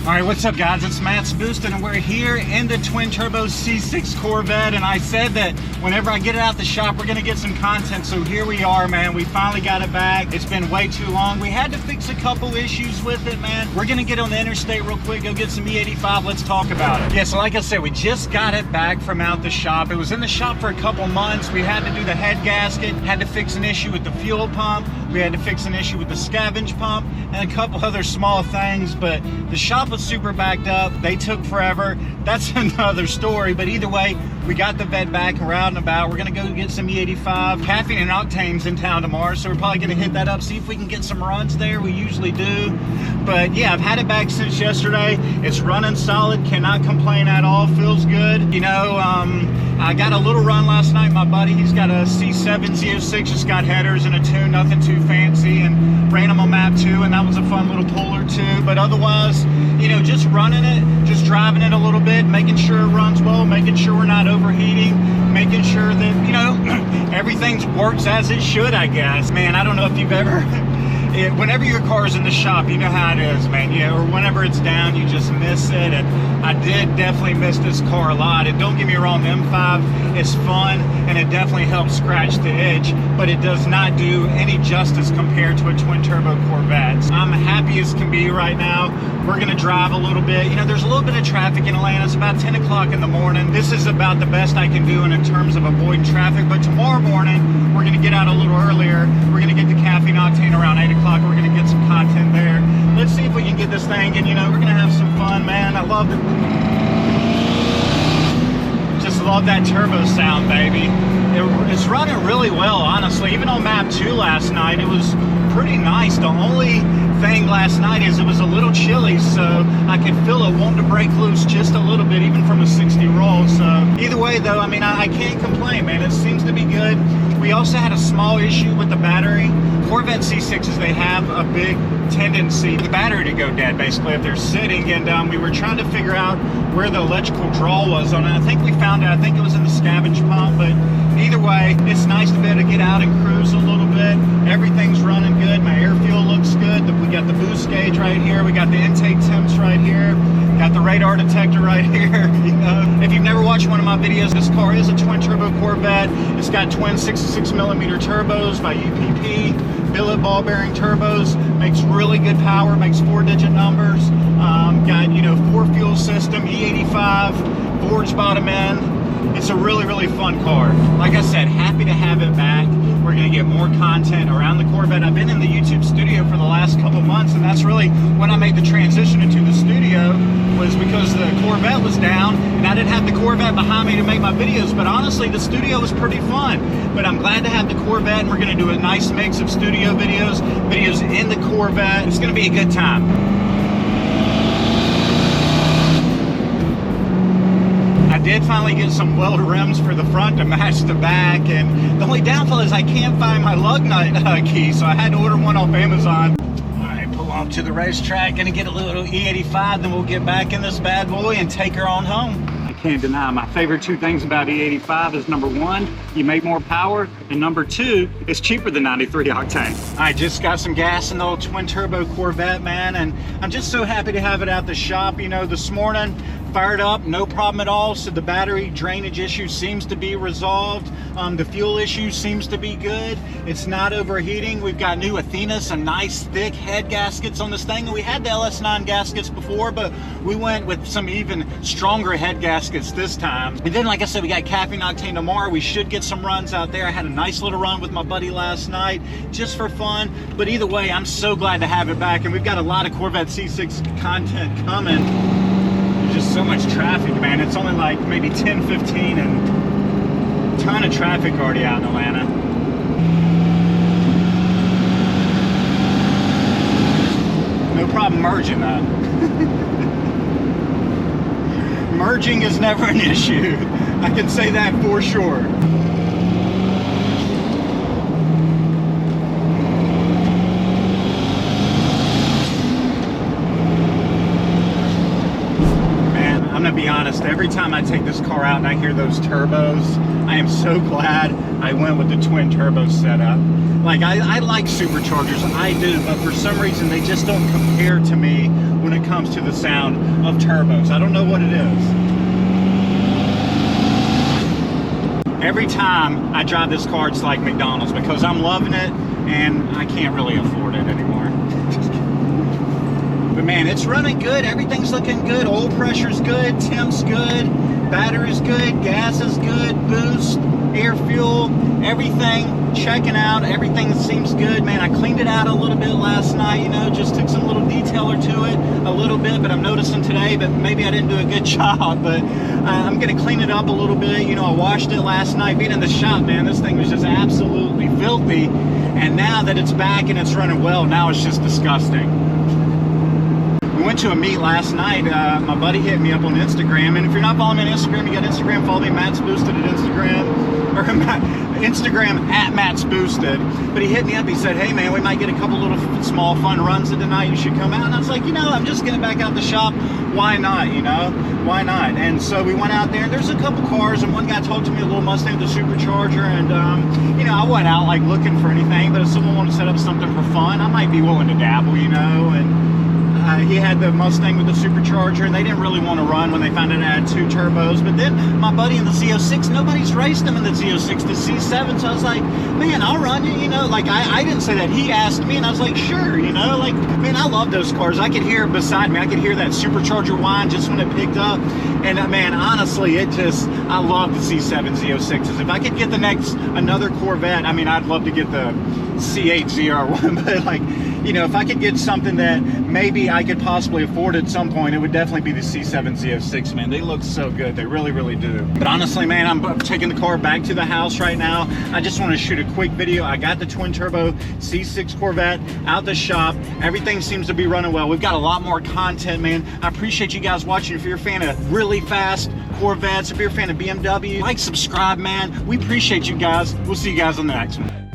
All right, what's up guys? It's Matt's Boostin' and we're here in the twin turbo C6 Corvette, and I said that whenever I get it out the shop we're gonna get some content, so here we are, man. We finally got it back. It's been way too long. We had to fix a couple issues with it, man. We're gonna get on the interstate real quick, go get some E85, let's talk about it. Yeah, so like I said, we just got it back from out the shop. It was in the shop for a couple months. We had to do the head gasket, had to fix an issue with the fuel pump, we had to fix an issue with the scavenge pump, and a couple other small things, but the shop was super backed up. They took forever. That's another story, but either way, we got the vet back and we're out and about. We're gonna go get some E85. Caffeine and Octane's in town tomorrow, so we're probably gonna hit that up, see if we can get some runs there. We usually do. But yeah, I've had it back since yesterday. It's running solid, cannot complain at all, feels good. You know, I got a little run last night. My buddy, he's got a C7 Z06, just got headers and a tune, nothing too fancy, and ran him on map 2, and that was a fun little pull or two. But otherwise, you know, just running it, just driving it a little bit, making sure it runs well, making sure we're not overheating, making sure that, you know, everything works as it should, I guess. Man, I don't know if you've ever... whenever your car's in the shop, you know how it is, man. Yeah, or whenever it's down, you just miss it. And I did definitely miss this car a lot. And don't get me wrong, the M5 is fun and it definitely helps scratch the itch, but it does not do any justice compared to a twin turbo Corvette. I'm happy as can be right now. We're gonna drive a little bit. You know, there's a little bit of traffic in Atlanta. It's about 10 o'clock in the morning. This is about the best I can do in terms of avoiding traffic, but tomorrow morning, we're gonna get out a little earlier. We're gonna get to Caffeine Octane around 8 o'clock. We're gonna get some content there. Let's see if we can get this thing, and you know, we're gonna have some fun, man. I love it. Just love that turbo sound, baby. It's running really well, honestly. Even on map 2 last night, it was pretty nice. The only thing last night is it was a little chilly, so I could feel it wanting to break loose just a little bit, even from a 60 roll. So either way though, I mean, I can't complain, man. It seems to be good. We also had a small issue with the battery. Corvette C6s, they have a big tendency for the battery to go dead, basically, if they're sitting, and we were trying to figure out where the electrical draw was on it. I think we found it. I think it was in the scavenge pump, but either way, it's nice to be able to get out and cruise a little bit. Everything's running good. My air fuel looks good. We got the boost gauge right here. We got the intake temps right here. Got the radar detector right here. You know, if you've never watched one of my videos, this car is a twin turbo Corvette. It's got twin 66mm turbos by UPP, billet ball bearing turbos, makes really good power, makes 4-digit numbers. Got, you know, 4 fuel system, E85, forged bottom end. It's a really, really fun car. Like I said, happy to have it back. We're gonna get more content around the Corvette. I've been in the YouTube studio for the last couple months, and that's really when I made the transition into the studio, was because the Corvette was down and I didn't have the Corvette behind me to make my videos. But honestly, the studio was pretty fun. But I'm glad to have the Corvette, and we're gonna do a nice mix of studio videos in the Corvette. It's gonna be a good time. I did finally get some weld rims for the front to match the back, and the only downfall is I can't find my lug nut key, so I had to order one off Amazon. All right, pull off to the racetrack, gonna get a little E85, then we'll get back in this bad boy and take her on home. I can't deny my favorite 2 things about E85 is number 1, you make more power, and number 2, it's cheaper than 93 octane. I just got some gas in the old twin turbo Corvette, man, and I'm just so happy to have it out the shop. You know, this morning, fired up, no problem at all. So the battery drainage issue seems to be resolved. The fuel issue seems to be good. It's not overheating. We've got new Athena, some nice thick head gaskets on this thing. We had the LS9 gaskets before, but we went with some even stronger head gaskets this time. And then, like I said, we got Caffeine Octane tomorrow. We should get some runs out there. I had a nice little run with my buddy last night, just for fun. But either way, I'm so glad to have it back, and we've got a lot of Corvette C6 content coming. Just so much traffic, man. It's only like maybe 10:15 and a ton of traffic already out in Atlanta. No problem merging though. Merging is never an issue. I can say that for sure. I'm gonna be honest, every time I take this car out and I hear those turbos, I am so glad I went with the twin turbo setup. Like, I like superchargers, I do, but for some reason they just don't compare to me when it comes to the sound of turbos. I don't know what it is. Every time I drive this car, it's like McDonald's because I'm loving it and I can't really afford it anymore. But man, it's running good. Everything's looking good. Oil pressure's good. Temp's good. Battery's good. Gas is good. Boost, air, fuel, everything checking out. Everything seems good, man. I cleaned it out a little bit last night, you know, just took some little detailer to it a little bit, but I'm noticing today, but maybe I didn't do a good job, but I'm going to clean it up a little bit. You know, I washed it last night. Being in the shop, man, this thing was just absolutely filthy, and now that it's back and it's running well, now it's just disgusting. We went to a meet last night. My buddy hit me up on Instagram, and if you're not following me on Instagram, you got Instagram, follow me, Matt's Boosted at Instagram, or Instagram at Matt's Boosted. But he hit me up, he said, hey man, we might get a couple little small fun runs tonight, you should come out. And I was like, you know, I'm just getting back out the shop, why not, you know, why not? And so we went out there, and there's a couple cars, and one guy talked to me, a little Mustang with a supercharger, and you know, I wasn't out like looking for anything, but if someone wanted to set up something for fun, I might be willing to dabble, you know. And he had the Mustang with the supercharger, and they didn't really want to run when they found out it had 2 turbos. But then my buddy in the Z06, nobody's raced him in the Z06, the C7. So I was like, man, I'll run you, you know. Like, I didn't say that. He asked me, and I was like, sure, you know. Like, man, I love those cars. I could hear it beside me. I could hear that supercharger whine just when it picked up. And man, honestly, I love the C7 Z06s. If I could get another Corvette, I mean, I'd love to get the C8 ZR1, but like, you know, if I could get something that maybe I could possibly afford at some point, it would definitely be the C7 Z06, man. They look so good. They really, really do. But honestly, man, I'm taking the car back to the house right now. I just want to shoot a quick video. I got the twin turbo C6 Corvette out the shop. Everything seems to be running well. We've got a lot more content, man. I appreciate you guys watching. If you're a fan of really fast Corvettes, if you're a fan of BMW, like, subscribe, man. We appreciate you guys. We'll see you guys on the next one.